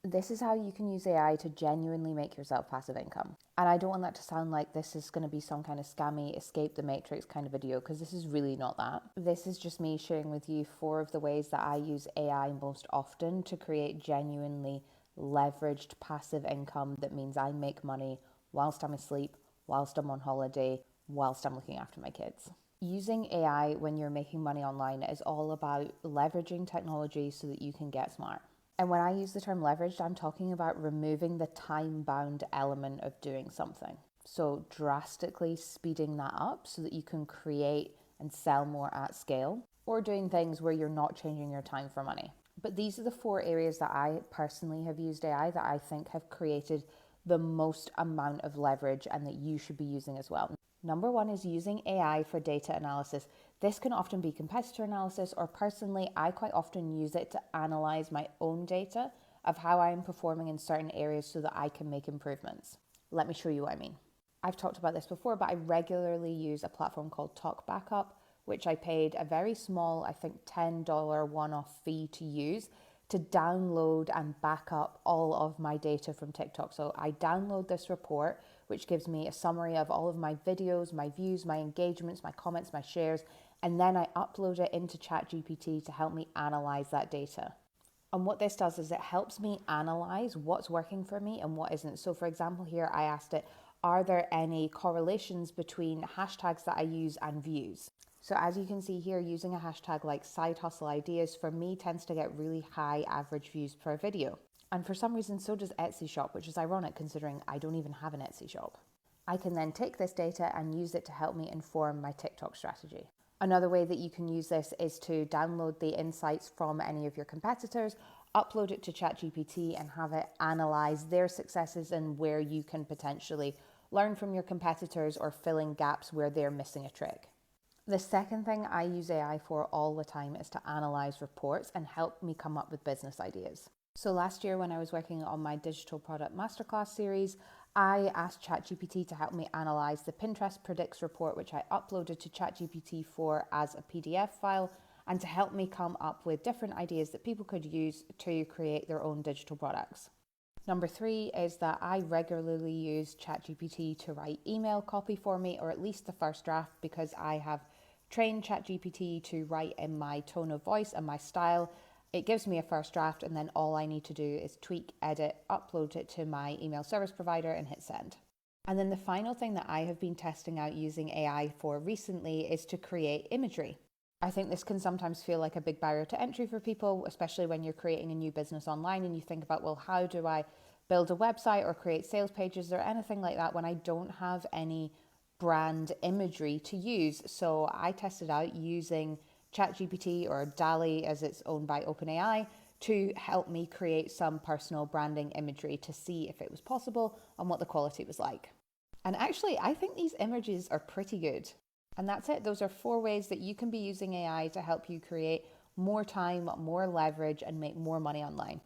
This is how you can use AI to genuinely make yourself passive income. And I don't want that to sound like this is going to be some kind of scammy escape the matrix kind of video, because this is really not that. This is just me sharing with you 4 of the ways that I use AI most often to create genuinely leveraged passive income that means I make money whilst I'm asleep, whilst I'm on holiday, whilst I'm looking after my kids. Using AI when you're making money online is all about leveraging technology so that you can get smart. And when I use the term leveraged, I'm talking about removing the time-bound element of doing something. So drastically speeding that up so that you can create and sell more at scale, or doing things where you're not changing your time for money. But these are the 4 areas that I personally have used AI that I think have created the most amount of leverage and that you should be using as well. Number 1 is using AI for data analysis. This can often be competitor analysis, or personally, I quite often use it to analyze my own data of how I am performing in certain areas so that I can make improvements. Let me show you what I mean. I've talked about this before, but I regularly use a platform called Talk Backup, which I paid a very small, I think $10 one-off fee to use to download and back up all of my data from TikTok. So I download this report, which gives me a summary of all of my videos, my views, my engagements, my comments, my shares, and then I upload it into chatgpt to help me analyze that data. And what this does is it helps me analyze what's working for me and what isn't. So for example, here I asked it, are there any correlations between hashtags that I use and views? So as you can see here, using a hashtag like side hustle ideas for me tends to get really high average views per video. And for some reason, so does Etsy shop, which is ironic considering I don't even have an Etsy shop. I can then take this data and use it to help me inform my TikTok strategy. Another way that you can use this is to download the insights from any of your competitors, upload it to ChatGPT and have it analyze their successes and where you can potentially learn from your competitors or fill in gaps where they're missing a trick. The second thing I use AI for all the time is to analyze reports and help me come up with business ideas. So last year when I was working on my digital product masterclass series, I asked ChatGPT to help me analyze the Pinterest Predicts report, which I uploaded to ChatGPT for as a PDF file, and to help me come up with different ideas that people could use to create their own digital products. Number 3 is that I regularly use ChatGPT to write email copy for me, or at least the first draft, because I have trained ChatGPT to write in my tone of voice and my style. It gives me a first draft, and then all I need to do is tweak, edit, upload it to my email service provider and hit send. And then the final thing that I have been testing out using AI for recently is to create imagery. I think this can sometimes feel like a big barrier to entry for people, especially when you're creating a new business online and you think about, well, how do I build a website or create sales pages or anything like that when I don't have any brand imagery to use? So I tested out using ChatGPT, or DALL-E as it's owned by OpenAI, to help me create some personal branding imagery to see if it was possible and what the quality was like. And actually, I think these images are pretty good. And that's it. Those are 4 ways that you can be using AI to help you create more time, more leverage, and make more money online.